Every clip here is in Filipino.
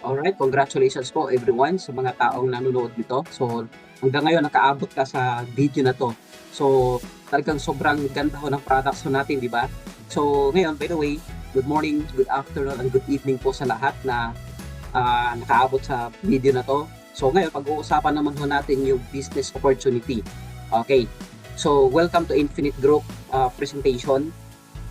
Alright, congratulations po everyone sa mga taong nanonood nito. So, hanggang ngayon nakaabot ka sa video na 'to. So, talagang sobrang ganda ho ng products ho natin, 'di ba? So, ngayon, by the way, good morning, good afternoon, and good evening po sa lahat na nakaabot sa video na 'to. So, ngayon pag-uusapan naman ho natin yung business opportunity. Okay. So, welcome to Infinite Group presentation.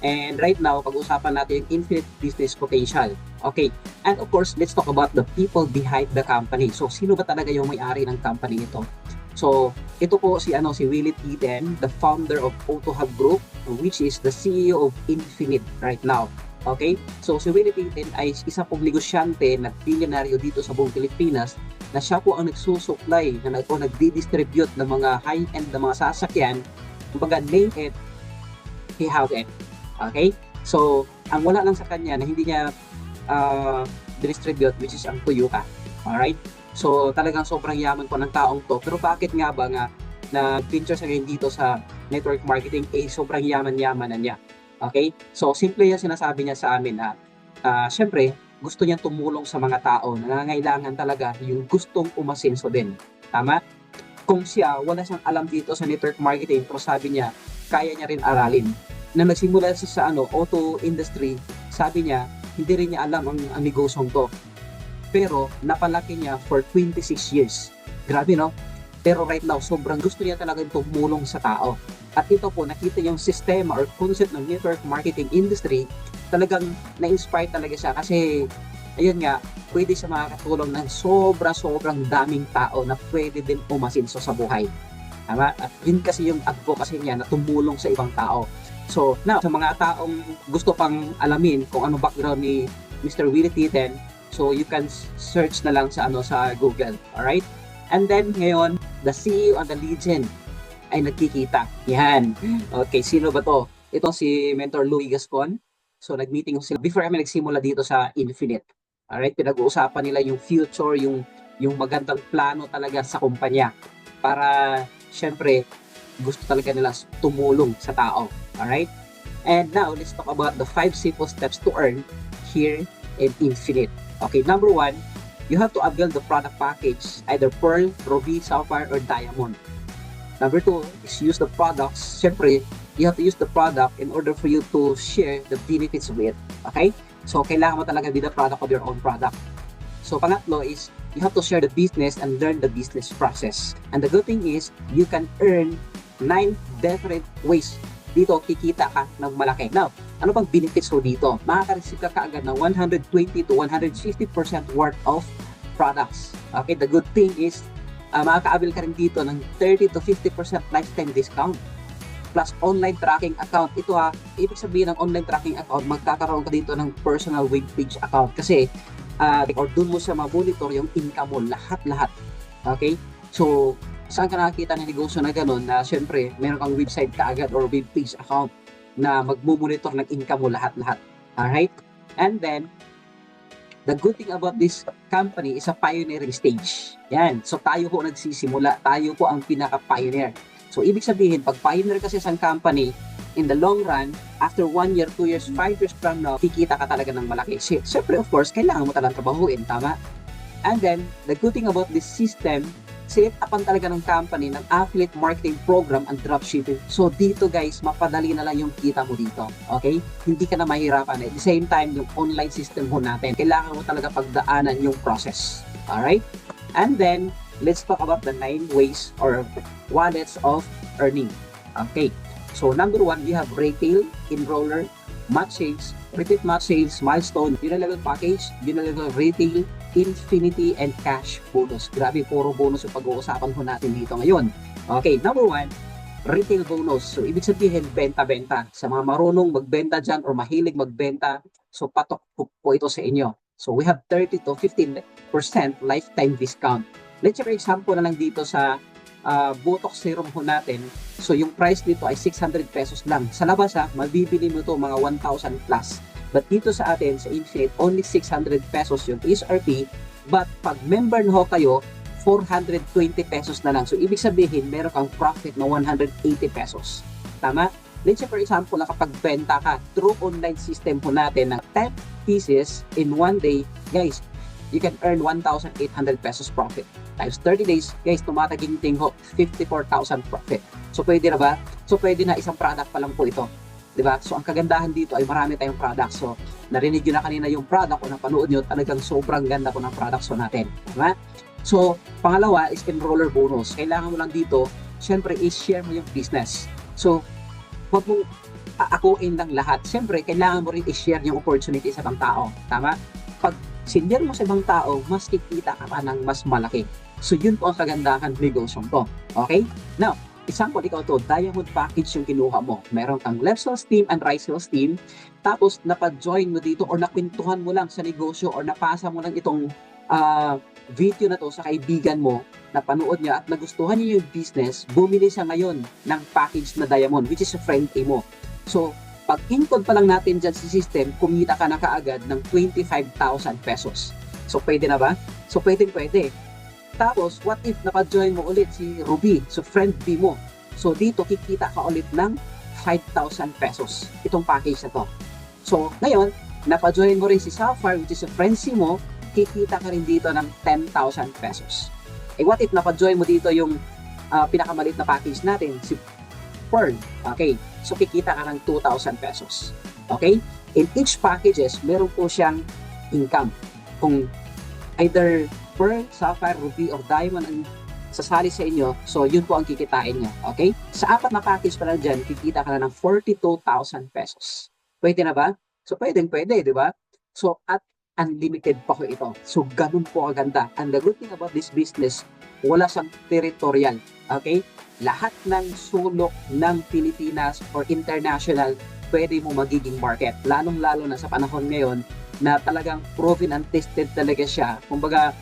And right now, pag-usapan natin yung infinite business potential. Okay. And of course, let's talk about the people behind the company. So, sino ba talaga yung may-ari ng company ito? So, ito po si Willie Tiden, the founder of AutoHub Group, which is the CEO of Infinite right now. Okay? So, si Willie Tiden ay isa pong negosyante na bilyonaryo dito sa buong Pilipinas na siya po ang nagsusupply o nagdi-distribute ng mga high-end na mga sasakyan. Kumbaga, name it, he have it. Okay? So, ang wala lang sa kanya na hindi niya distribute, which is ang Toyota. Alright? So, talagang sobrang yaman po ng taong to. Pero bakit nga ba nga na-feature sa ngayon dito sa network marketing, sobrang yaman-yaman na niya. Okay? So, simple yan sinasabi niya sa amin na syempre, gusto niyang tumulong sa mga tao na nangangailangan talaga yung gustong umasenso din. Tama? Kung siya, wala siyang alam dito sa network marketing, pero sabi niya, kaya niya rin aralin. Na nagsimula siya sa auto industry, sabi niya, hindi rin niya alam ang negosyong to. Pero napalaki niya for 26 years. Grabe, no? Pero right now, sobrang gusto niya talagang tumulong sa tao. At ito po, nakita yung sistema or concept ng network marketing industry, talagang na-inspire talaga siya kasi, ayun nga, pwede siya makakatulong ng sobrang daming tao na pwede din umasinso sa buhay. Tama? At yun kasi yung advocacy niya na tumulong sa ibang tao. So, now, sa mga taong gusto pang alamin kung ano background ni Mr. Willie Tiden, so you can search na lang sa sa Google. Alright? And then, ngayon, the CEO and the legend ay nagkikita. Yan. Okay, sino ba to? Ito si Mentor Louis Gascon. So, nag-meeting sila before kami nagsimula dito sa Infinite. Alright? Pinag-uusapan nila yung future, yung magandang plano talaga sa kumpanya. Para, syempre, gusto talaga nila tumulong sa tao. Alright? And now, let's talk about the 5 simple steps to earn here in Infinite. Okay, number 1, you have to avail the product package, either Pearl, Ruby, Sapphire, or Diamond. Number 2 is use the products. Siyempre, you have to use the product in order for you to share the benefits of it. Okay? So, kailangan mo talaga be the product of your own product. So, pangatlo is you have to share the business and learn the business process. And the good thing is, you can earn 9 different ways. Dito, kikita ka ng malaki. Now, ano bang benefits mo dito? Makaka-receive ka kaagad ng 120 to 150% worth of products. Okay, the good thing is, makaka-avail ka rin dito ng 30 to 50% lifetime discount. Plus, online tracking account. Ito ibig sabihin ng online tracking account, magkakaroon ka dito ng personal web page account. Kasi, or doon mo siya mabonitor yung income mo, lahat-lahat. Okay? So, saan ka nakakita ng negosyo na gano'n na syempre meron kang website kaagad or web page account na magmumonitor ng income mo lahat-lahat. Alright? And then, the good thing about this company is a pioneering stage. Yan. So, tayo po nagsisimula. Tayo po ang pinaka-pioneer. So, ibig sabihin, pag pioneer kasi sa company, in the long run, after 1 year, 2 years, 5 years from now, kikita ka talaga ng malaki. Siyempre, of course, kailangan mo talagang trabahuin. Tama? And then, the good thing about this system, set-upan talaga ng company ng affiliate marketing program and dropshipping. So dito guys, mapadali na lang yung kita mo dito. Okay? Hindi ka na mahirapan. At the same time, yung online system mo natin, kailangan mo talaga pagdaanan yung process. Alright? And then, let's talk about the 9 ways or wallets of earning. Okay. So number 1, we have retail, enroller, match sales, repeat match sales, milestone, unilevel package, unilevel retail, infinity, and cash bonus. Grabe, puro bonus yung pag-uusapan po natin dito ngayon. Okay, number 1, retail bonus. So, ibig sabihin, benta-benta. Sa mga marunong magbenta dyan or mahilig magbenta, so patok po ito sa inyo. So, we have 30 to 15% lifetime discount. Let's say, for example na lang dito sa Botox serum po natin. So, yung price dito ay 600 pesos lang. Sa labas mabibili mo ito mga 1,000 plus. But dito sa atin, sa Infinite, only 600 pesos yung SRP. But pag member na ho kayo, 420 pesos na lang. So, ibig sabihin, meron kang profit na 180 pesos. Tama? Let's say, for example, nakapagbenta ka through online system po natin ng 10 pieces in one day. Guys, you can earn 1,800 pesos profit. Times 30 days, guys, tumataginting ho, 54,000 profit. So, pwede na ba? So, pwede na isang product pa lang po ito. Diba? So, ang kagandahan dito ay marami tayong products. So, narinig nyo na kanina yung product o napanood nyo, talagang sobrang ganda po ng products natin. Diba? So, pangalawa is enroller bonus. Kailangan mo lang dito, syempre, i-share mo yung business. So, huwag mong akuin lang lahat. Syempre, kailangan mo rin i-share yung opportunity sa ibang tao. Tama? Pag sinyer mo sa ibang tao, mas kikita ka pa ng mas malaki. So, yun po ang kagandahan ng negosyo ko. Okay? Now, example, ikaw to, diamond package yung kinuha mo. Meron kang left sales team and right sales team. Tapos, napa-join mo dito or napintuhan mo lang sa negosyo or napasa mo lang itong video na to sa kaibigan mo, napanood niya at nagustuhan niya yung business, bumili siya ngayon ng package na diamond, which is a friend A mo. So, pag incode pa lang natin dyan sa system, kumita ka na kaagad ng 25,000 pesos. So, pwede na ba? So, pwede. Tapos, what if napa-join mo ulit si Ruby, so friend B mo. So, dito kikita ka ulit ng 5,000 pesos itong package na to. So, ngayon, napa-join mo rin si Sapphire, which is a friend C mo, kikita ka rin dito ng 10,000 pesos. Eh, what if napa-join mo dito yung pinakamalit na package natin, si Pearl. Okay, so kikita ka ng 2,000 pesos. Okay? In each packages, meron po siyang income. Kung either Pearl, Sapphire, Ruby, or Diamond ang sasali sa inyo, so yun po ang kikitain nyo. Okay? Sa apat na package pa lang dyan, kikita ka na ng 42,000 pesos. Pwede na ba? So pwede, di ba? So at unlimited pa ko ito. So ganun po kaganda. And the good thing about this business, wala siyang territorial. Okay? Lahat ng sulok ng Pilipinas or international, pwede mo magiging market. Lalong-lalo na sa panahon ngayon na talagang proven and tested talaga siya. Kumbaga,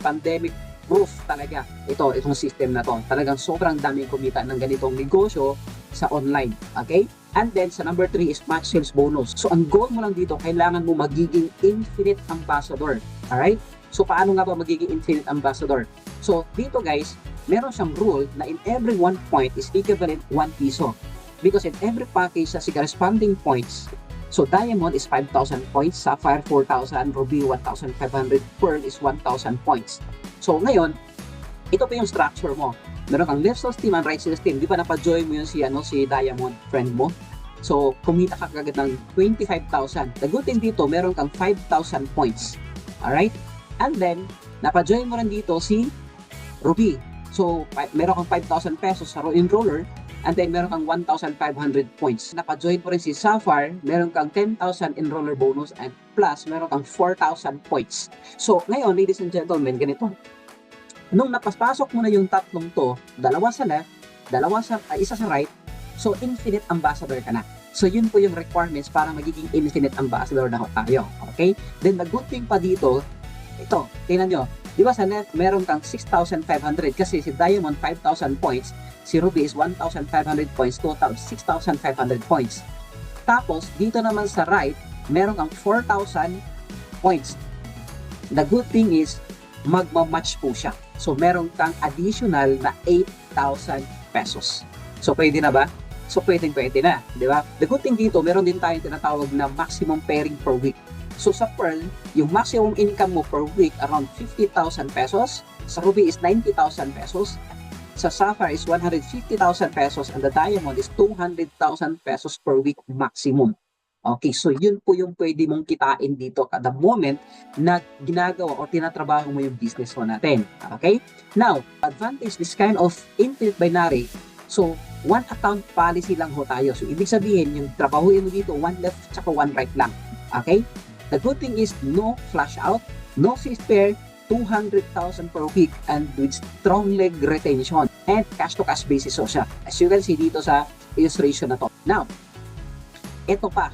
pandemic proof talaga itong system na to. Talagang sobrang daming kumita ng ganitong negosyo sa online. Okay? And then, sa number 3 is match sales bonus. So, ang goal mo lang dito, kailangan mo magiging infinite ambassador. Alright? So, paano nga ba magiging infinite ambassador? So, dito guys, meron siyang rule na in every 1 point is equivalent 1 piso. Because in every package sa corresponding points, so Diamond is 5,000 points, Sapphire 4,000, Ruby 1,500, Pearl is 1,000 points. So ngayon, ito pa yung structure mo. Meron kang left sales team and right sales team. Di ba napa-join mo yun si Diamond friend mo? So kumita ka kagad ng 25,000. The good thing dito, meron kang 5,000 points. Alright? And then, napa-join mo rin dito si Ruby. So meron kang 5,000 pesos sa enroller. And then, meron kang 1,500 points. Napa-join po rin si Sapphire, meron kang 10,000 enroller bonus and plus, meron kang 4,000 points. So, ngayon, ladies and gentlemen, ganito. Nung napaspasok mo na yung tatlong to, dalawa sa left, isa sa right, so infinite ambassador ka na. So, yun po yung requirements para magiging infinite ambassador na tayo. Okay? Then, the good thing pa dito, ito, tingnan nyo. Di ba sa left, meron kang 6,500 kasi si Diamond 5,000 points, si Ruby is 1,500 points, total 6,500 points. Tapos, dito naman sa right, meron kang 4,000 points. The good thing is, magmamatch po siya. So, meron kang additional na 8,000 pesos. So, pwede na ba? So, pwede na. Di ba? The good thing dito, meron din tayong tinatawag na maximum pairing per week. So sa Pearl, yung maximum income mo per week around 50,000 pesos. Sa Ruby is 90,000 pesos. Sa Sapphire is 150,000 pesos and the Diamond is 200,000 pesos per week maximum. Okay, so yun po yung pwede mong kitain dito kada moment na ginagawa o tinatrabaho mo yung business mo natin. Okay? Now, advantage this kind of infinite binary. So, one account policy lang ho tayo. So, ibig sabihin, yung trabahuin mo dito, one left tsaka one right lang. Okay? The good thing is no flash out, no fee spare, 200,000 per week and with strong leg retention and cash to cash basis so siya. As you can see dito sa illustration na to. Now, ito pa,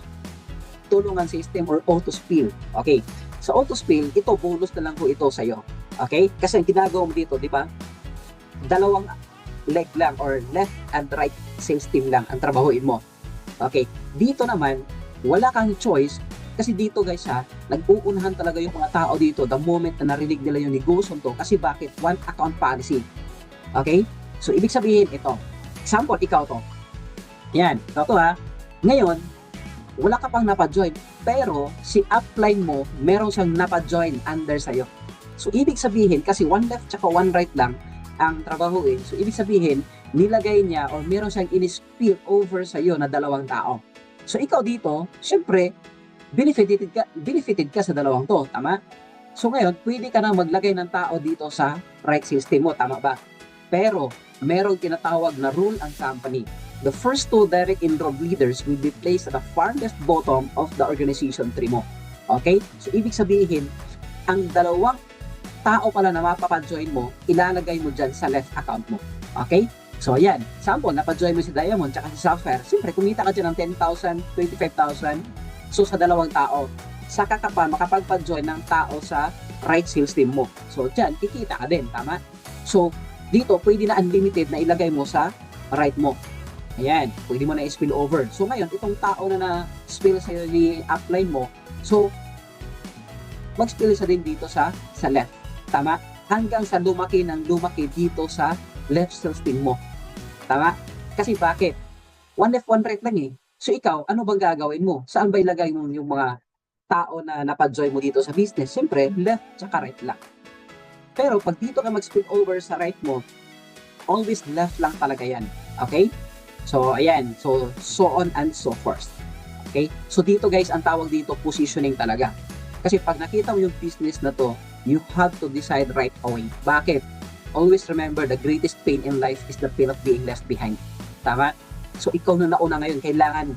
tulungan system or auto spill. Okay, sa auto spill, ito bonus na lang po ito sa iyo. Okay? Kasi ang ginagawa mo dito, di ba? Dalawang leg lang or left and right sales team lang ang trabahuin mo. Okay, dito naman, wala kang choice. Kasi dito guys nag-uunahan talaga yung mga tao dito the moment na narinig nila yung negosyo to. Kasi bakit? One account policy. Okay? So, ibig sabihin ito. Example, ikaw to. Yan, ikaw to Ngayon, wala ka pang napa-join, pero si upline mo, meron siyang napa-join under sa'yo. So, ibig sabihin, kasi one left tsaka one right lang ang trabahuin. So, ibig sabihin, nilagay niya or meron siyang in-spill over sa'yo na dalawang tao. So, ikaw dito, syempre, benefited ka sa dalawang to, tama? So, ngayon, pwede ka na maglagay ng tao dito sa right system mo, tama ba? Pero, merong tinatawag na rule ang company. The first two direct enrolled leaders will be placed at the far left bottom of the organization tree mo. Okay? So, ibig sabihin, ang dalawang tao pala na mapapajoin mo, ilalagay mo dyan sa left account mo. Okay? So, ayan. Sample, napajoin mo si Diamond tsaka si Sapphire. Siyempre, kumita ka dyan ng 10,000, 25,000. So, sa dalawang tao. Saka ka pa makapagpa-join ng tao sa right sales team mo. So, dyan, kikita ka din. Tama? So, dito, pwede na unlimited na ilagay mo sa right mo. Ayan, pwede mo na i-spill over. So ngayon, itong tao na na-spill sa'yo ni upline mo, so mag-spill sa din dito sa left. Tama? Hanggang sa lumaki dito sa left sales team mo. Tama? Kasi bakit? One left, one right lang eh. So ikaw, ano bang gagawin mo? Saan ba ilagay mo yung mga tao na napajoin mo dito sa business? Siyempre, left tsaka right lang. Pero pag dito ka mag-spill over sa right mo, always left lang talaga yan. Okay? So, ayan. So on and so forth. Okay? So, dito guys, ang tawag dito, positioning talaga. Kasi pag nakita mo yung business na to, you have to decide right away. Bakit? Always remember, the greatest pain in life is the pain of being left behind. Tama? So, ikaw na nauna ngayon, kailangan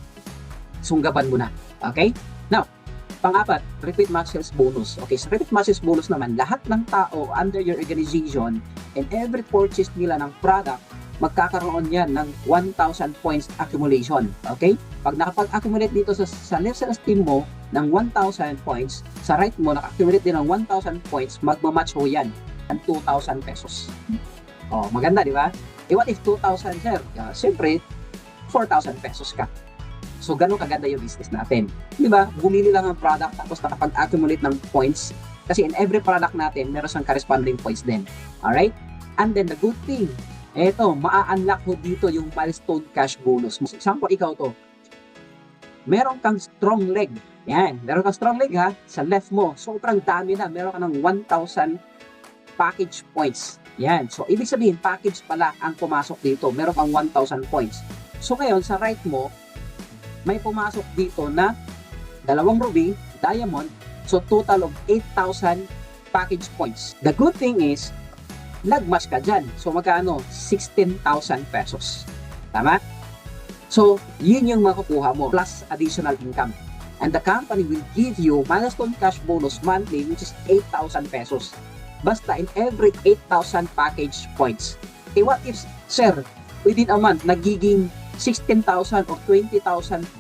sunggaban mo na. Okay? Now, pang-apat, repeat match sales bonus. Okay, so repeat match sales bonus naman, lahat ng tao under your organization and every purchase nila ng product, magkakaroon yan ng 1,000 points accumulation. Okay? Pag nakapag-accumulate dito sa left sales team mo ng 1,000 points, sa right mo naka-accumulate din ng 1,000 points, magmamatch ho yan ng 2,000 pesos. Oh, maganda, di ba? Eh, what if 2,000, sir? Siyempre, 4,000 pesos ka. So, ganun kaganda yung business natin. Di ba? Bumili lang ng product tapos nakapag-accumulate ng points. Kasi in every product natin, meron siyang corresponding points din. Alright? And then, the good thing, eto, maa-unlock mo dito yung milestone cash bonus. Example, ikaw to. Meron kang strong leg. Yan, meron kang strong leg ha, sa left mo. Sobrang dami na. Meron ka ng 1,000 package points. Yan. So, ibig sabihin, package pala ang pumasok dito. Meron kang 1,000 points. So, ngayon, sa right mo, may pumasok dito na dalawang ruby, diamond. So, total of 8,000 package points. The good thing is, nagmas ka dyan. So, magkano? 16,000 pesos. Tama? So, yun yung makukuha mo plus additional income. And the company will give you milestone cash bonus monthly which is 8,000 pesos. Basta in every 8,000 package points. Eh, what if, sir, within a month, nagiging 16,000 or 20,000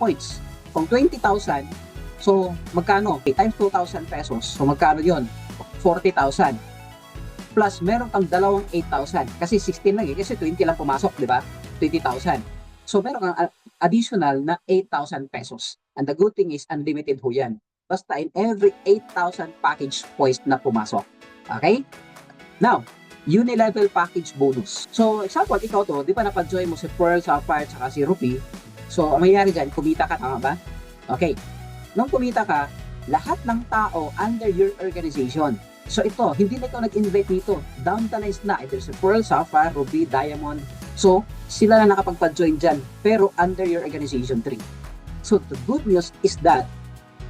points? Kung 20,000, so, magkano? Okay, times 2,000 pesos. So, magkano yon? 40,000. Plus meron kang dalawang 8,000 kasi 16 lang eh, kasi 20 lang pumasok, di ba? 20,000. So meron kang additional na 8,000 pesos. And the good thing is unlimited ho yan. Basta in every 8,000 package points na pumasok. Okay? Now, uni-level package bonus. So example, ikaw to, di ba napag-join mo si Pearl, Sapphire, tsaka si Ruby? So ang mangyayari dyan, kumita ka, tama ba? Okay. Nung kumita ka, lahat ng tao under your organization. So ito, hindi na ikaw nag-invite dito. Down the lines na. Either si Pearl, Sapphire, Ruby, Diamond. So, sila na nakapagpa-join dyan. Pero under your organization tree. So, the good news is that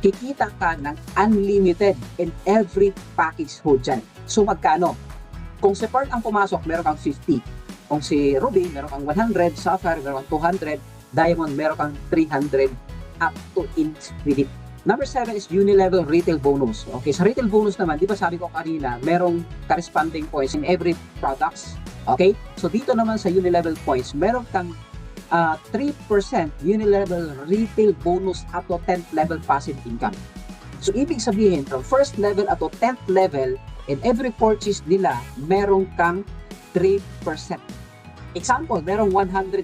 kikita ka ng unlimited in every package ho dyan. So, magkano? Kung si Pearl ang pumasok, meron kang 50. Kung si Ruby, meron kang 100. Sapphire, meron kang 200. Diamond, meron kang 300 up to infinite. Number 7 is uni-level retail bonus. Okay, sa retail bonus naman, di ba sabi ko kanina, merong corresponding points in every products. Okay, so dito naman sa uni-level points, meron kang 3% uni-level retail bonus up to 10th level passive income. So, ibig sabihin, from first level up to 10th level, in every purchase nila, meron kang 3%. Example, merong 100,000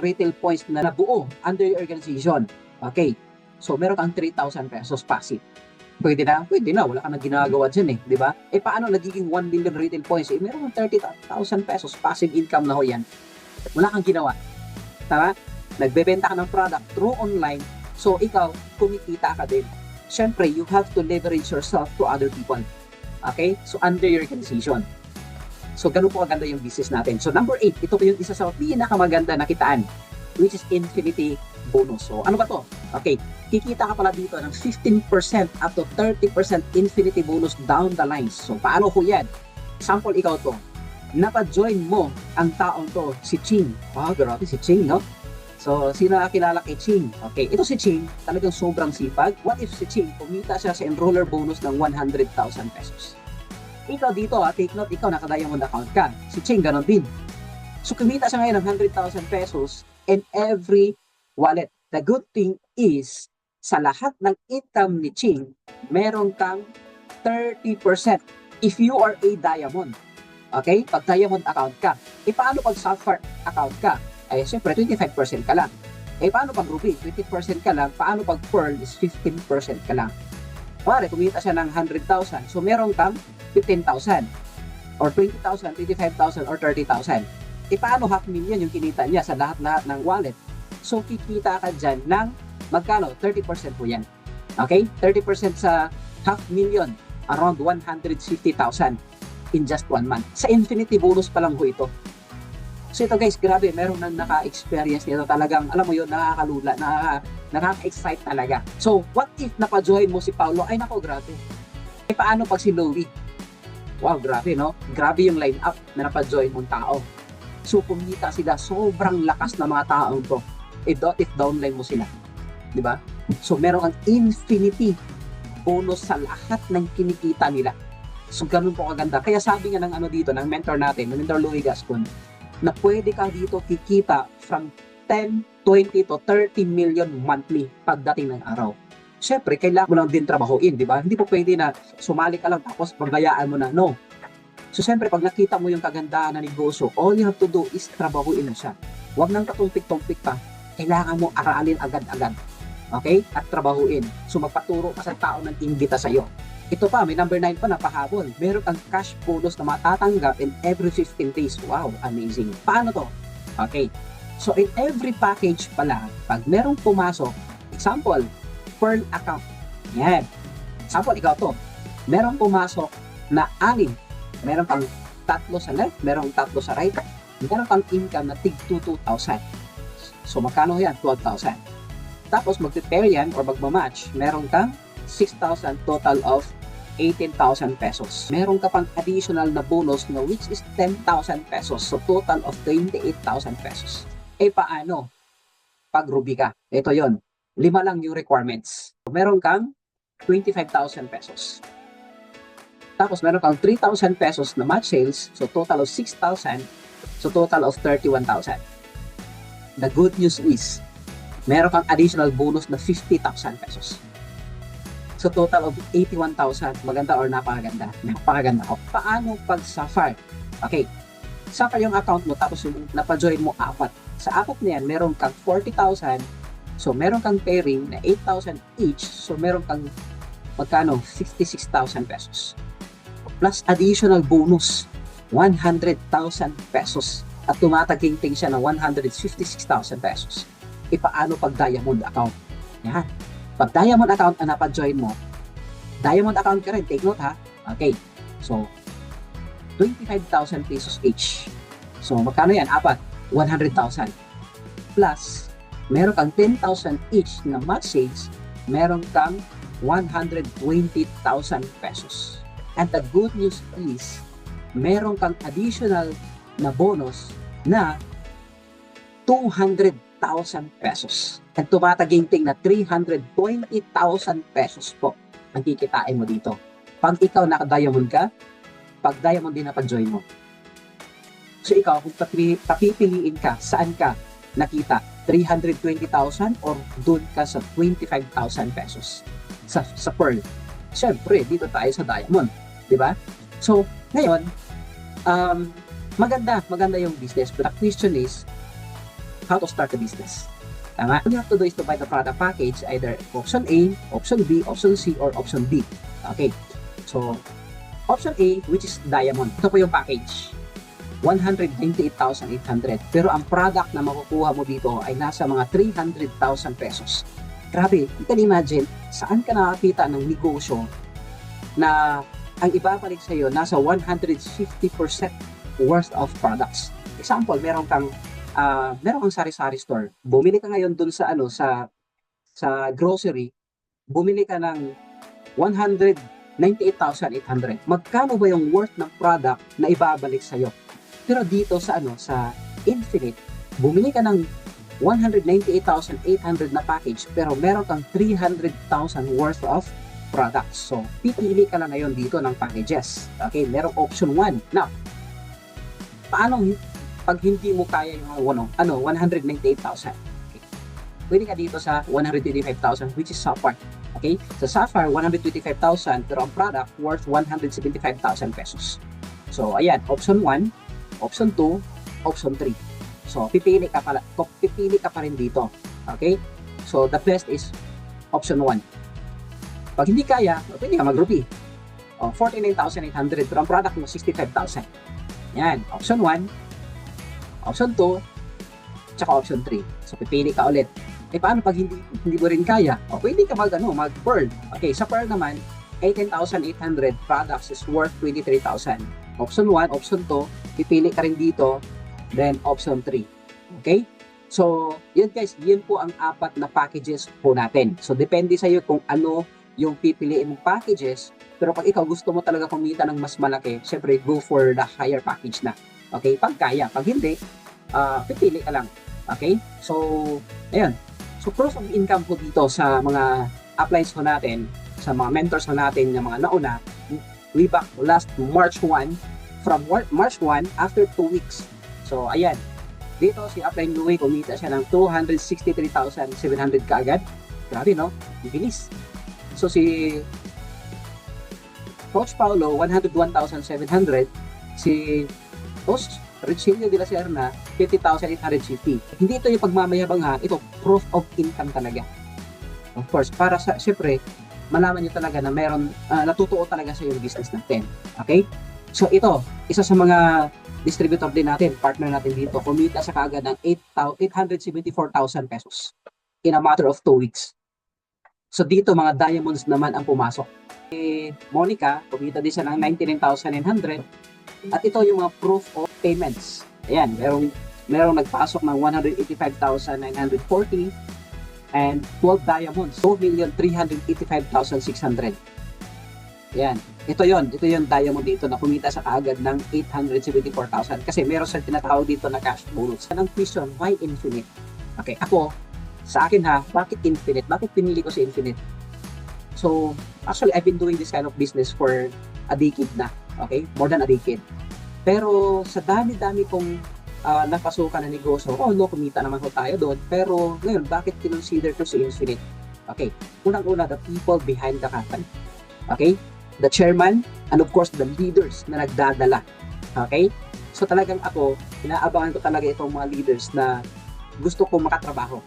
retail points na nabuo under your organization. Okay, so, meron kang 3,000 pesos passive. Pwede na? Pwede na. Wala ka nang ginagawa dyan eh. Di ba? Eh, paano nagiging 1 million retail points? Eh, meron kang 30,000 pesos passive income na ho yan. Wala kang ginawa. Tama? Nagbebenta ka ng product through online, So, ikaw, kumikita ka din. Siyempre, you have to leverage yourself to other people. Okay? So, under your organization. So, ganun po kaganda yung business natin. So, number 8, ito po yung isa sa pinakamaganda na kitaan, which is infinity bonus. So, ano ba to? Okay, kikita ka pala dito ng 15% up to 30% infinity bonus down the lines. So, paano ko yan? Sample, ikaw to. Napa-join mo ang taong to, si Ching. Wow, grabe si Ching, no? So, sino nakakilala kay Ching? Okay, ito si Ching, talagang sobrang sipag. What if si Ching, kumita siya sa enroller bonus ng 100,000 pesos? Ikaw dito, take note, ikaw naka-diamond account ka. Si Ching, ganon din. So, kumita siya ngayon ng 100,000 pesos in every wallet. The good thing is, sa lahat ng income ni Ching, meron kang 30% if you are a diamond. Okay? Pag diamond account ka. E paano pag sapphire account ka? Ay, siyempre, 25% ka lang. Eh, paano pag ruby? 20% ka lang. Paano pag pearl is 15% ka lang. Pare, kumita siya ng 100,000. So, meron kang 15,000 or 20,000, 25,000 or 30,000. E paano half million yung kinita niya sa lahat-lahat ng wallet? So, kikita ka dyan ng magkano? 30% po yan. Okay? 30% sa half million, around 150,000 in just 1 month. Sa infinity bonus pa lang ho ito. So, ito guys, grabe, meron nang naka-experience nito. Talagang, alam mo yun, nakakalula, nakaka-excite talaga. So, what if napa-join mo si Paulo? Ay, nako, grabe. E paano pag si Louie? Wow, grabe, no? Grabe yung line-up na napa-join mong tao. So, kumita sila. Sobrang lakas na mga taong to. If downline mo sila. Di ba? So, meron kang infinity bonus sa lahat ng kinikita nila. So, ganun po kaganda. Kaya sabi nga ng ano dito, ng mentor natin, ng mentor Louie Gascon, na pwede ka dito kikita from 10, 20 to 30 million monthly pagdating ng araw. Siyempre, kailangan mo lang din trabahuin, di ba? Hindi po pwede na sumali ka lang tapos pagbayaan mo na. No. So, siyempre, pag nakita mo yung kagandahan ng negosyo, all you have to do is trabahuin mo siya. Huwag nang katumpik-tumpik pa. Kailangan mo aralin agad-agad. Okay? At trabahuin. So, magpaturo ka sa tao ng imbita sa'yo. Ito pa, may number 9 pa na pahabol. Meron kang cash bonus na matatanggap in every 15 days. Wow, amazing. Paano to? Okay. So, in every package pala, pag merong pumasok, example, Pearl account. Yan. Example, ikaw to. Merong pumasok na 6. Meron kang 3 sa left, merong 3 sa right. Meron kang income na tig 2,000. So, magkano yan? 12,000. Tapos, mag-pair yan or magmamatch. Meron kang 6,000 total of 18,000 pesos. Meron ka pang additional na bonus na which is 10,000 pesos. So, total of 28,000 pesos. Eh, paano? Pag ruby ka. Ito yon. 5 lang yung requirements. So, meron kang 25,000 pesos. Tapos, meron kang 3,000 pesos na match sales. So, total of 6,000. So, total of 31,000. The good news is, meron kang additional bonus na 50,000 pesos. So, total of 81,000. Maganda or napakaganda? Napakaganda. O, paano pag Sapphire? Okay. Sapphire yung account mo, tapos yung napajoin mo 4. Sa 4 na yan, meron kang 40,000. So, meron kang pairing na 8,000 each. So, meron kang magkano? 66,000 pesos. Plus additional bonus, 100,000 pesos. At tumataging-ting siya ng 156,000 pesos. E paano pag diamond account? Yan. Pag diamond account na napajoin mo, diamond account ka rin, take note ha. Okay. So, 25,000 pesos each. So, magkano yan? 4. 100,000. Plus, meron kang 10,000 each na match sales, meron kang 120,000 pesos. And the good news is, meron kang additional na bonus na 200,000 pesos. At tumataging-ting na 320,000 pesos po ang kikitain mo dito. Pag ikaw naka-diamond ka, pag diamond din na pag-join mo. So ikaw, kung papipiliin ka, saan ka nakita? 320,000 or doon ka sa 25,000 pesos sa Pearl? Siyempre, dito tayo sa diamond. Diba? So, ngayon, maganda yung business, but the question is how to start a business. Tama? All you have to do is to buy the product package, either option A, option B, option C, or option D. Okay. So, option A, which is diamond. Ito po yung package. 128,800. Pero ang product na makukuha mo dito ay nasa mga 300,000 pesos. Grabe, you can imagine, saan ka nakakita ng negosyo na ang ibabalik sa iyo nasa 150% worth of products. Example, meron kang sari-sari store. Bumili ka ngayon dun sa sa grocery, bumili ka ng 198,800. Magkano ba yung worth ng product na ibabalik sa iyo? Pero dito sa sa Infinite, bumili ka ng 198,800 na package pero meron kang 300,000 worth of products. So, pipili ka lang ngayon dito ng packages. Okay, merong option 1. Now, paano pag hindi mo kaya yung 198,000? Okay. Pwede ka dito sa 125,000 which is Sapphire. Okay? Sa Sapphire, 125,000 pero ang product worth 175,000 pesos. So, ayan, option 1, option 2, option 3. So, pipili ka pa rin dito. Okay? So, the best is option 1. Pag hindi kaya, pwede ka mag-rupi. 49,800 pero ang product mo 65,000. Yan, option 1, option 2, tsaka option 3. So, pipili ka ulit. Paano pag hindi mo rin kaya? Pwede ka mag-Pearl. Okay, sa Pearl naman, 18,800 products is worth 23,000. Option 1, option 2, pipili ka rin dito. Then, option 3. Okay? So, yun guys, yun po ang 4 na packages po natin. So, depende sa iyo kung ano yung pipiliin mong packages. Pero pag ikaw gusto mo talaga kumita ng mas malaki, syempre, go for the higher package na. Okay? Pag kaya. Pag hindi, pipili ka lang. Okay? So, ayun. So, proof of income po dito sa mga uplines po natin, sa mga mentors po natin, yung mga nauna, way back last March 1, from March 1, after 2 weeks. So, ayan. Dito, si Upline Louie, kumita siya ng 263,700 kaagad. Grabe, no? Bilis. So, si Coach Paulo, 101,700. Si Coach Richilio de la Serna, 50,850. Hindi ito yung pagmamayabang ha. Ito, proof of income talaga. Of course, para sa, syempre, malaman nyo talaga na meron, natutuo talaga sa yung business natin. Okay? So, ito, isa sa mga distributor din natin, partner natin dito, kumita sa kaagad ng 874,000 pesos in a matter of 2 weeks. So dito mga diamonds naman ang pumasok. Monica, kumita din siya ng 99,900 at ito yung mga proof of payments. Ayan, merong nagpasok ng 185,940 and 12 diamonds, 2,385,600. Ayan. Ito yung diamond dito na kumita sa kaagad ng 874,000 kasi meron sa tinatawag dito na cash bonus. Anong question, why Infinite? Okay, ako, sa akin ha, bakit Infinite? Bakit pinili ko si Infinite? So, actually, I've been doing this kind of business for a decade na. Okay? More than a decade. Pero sa dami-dami kong napasukan na negosyo, kumita naman ko tayo doon. Pero ngayon, bakit kinonsider ko si Infinite? Okay, unang-una, the people behind the company. Okay? The chairman, and of course, the leaders na nagdadala. Okay? So talagang ako, inaabangan ko talaga itong mga leaders na gusto kong makatrabaho.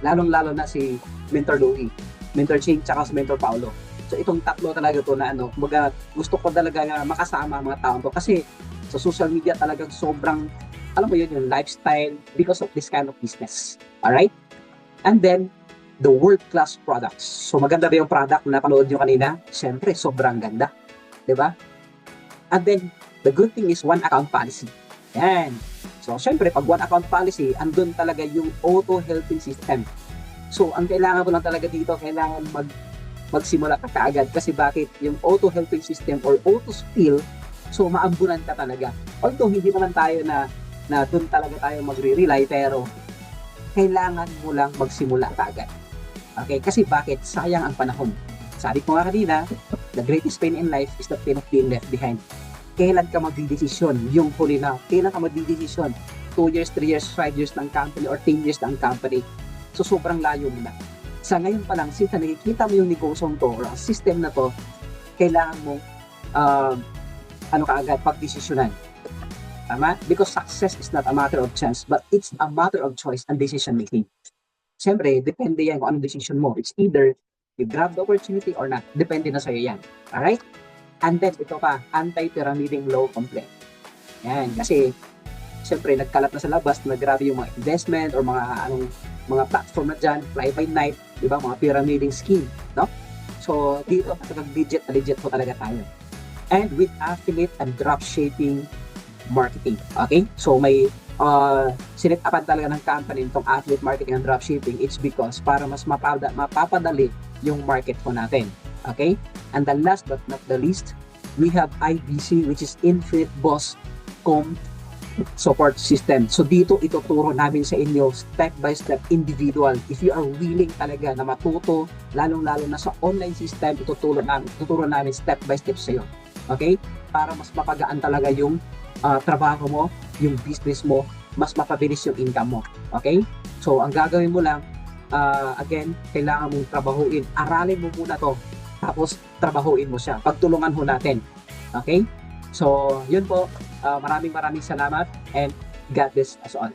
Lalong-lalo na si Mentor Louie, Mentor Ching, tsaka si Mentor Paulo. So itong tatlo talaga to na gusto ko talaga makasama mga tao to kasi sa social media talagang sobrang, alam mo yun, yung lifestyle because of this kind of business. Alright? And then, the world-class products. So, maganda ba yung product na napanood nyo kanina? Siyempre, sobrang ganda. Diba? And then, the good thing is one account policy. Yan. So, siyempre, pag one account policy, andun talaga yung auto-helping system. So, ang kailangan mo lang talaga dito, kailangan magsimula ka kaagad. Kasi bakit? Yung auto-helping system or auto-skill, so, maambunan ka talaga. Although, hindi naman tayo na dun talaga tayo magre-rely, pero kailangan mo lang magsimula kaagad. Okay? Kasi bakit? Sayang ang panahon. Sabi ko nga kanina, the greatest pain in life is the pain of being left behind. Kailan ka magdidesisyon? Yung huli na, kailan ka magdidesisyon? 2 years, 3 years, 5 years ng company or 10 years ng company. So, sobrang layo mo na. Sa ngayon pa lang, since nakikita mo yung negosyong to or system na to, kailangan mo kaagad pagdesisyonan. Tama? Because success is not a matter of chance, but it's a matter of choice and decision making. Siyempre, depende yan kung anong decision mo. It's either you grab the opportunity or not. Depende na sa'yo yan. Alright? And then, ito pa, anti-pyramiding law complaint. Yan. Kasi, siyempre nagkalat na sa labas na grabe yung mga investment or mga platform na dyan, fly by night, di ba, mga pyramiding scheme, no? So, dito, legit po talaga tayo. And with affiliate and dropshipping marketing, okay? So, may sinit-upan talaga ng company itong affiliate marketing and dropshipping. It's because para mas mapapadali yung market po natin, okay? And the last but not the least, we have IBC, which is Infinite Boss Com Support System. So dito ituturo namin sa inyo step by step, individual. If you are willing talaga na matuto, lalong-lalo na sa online system, tuturo namin step by step sa iyo. Okay? Para mas mapagaan talaga yung trabaho mo, yung business mo, mas mapabilis yung income mo. Okay? So ang gagawin mo lang, again, kailangan mong trabahuin. Aralin mo muna to, tapos trabahuin mo siya. Pagtulungan ho natin. Okay? So, yun po. Maraming salamat and God bless us all.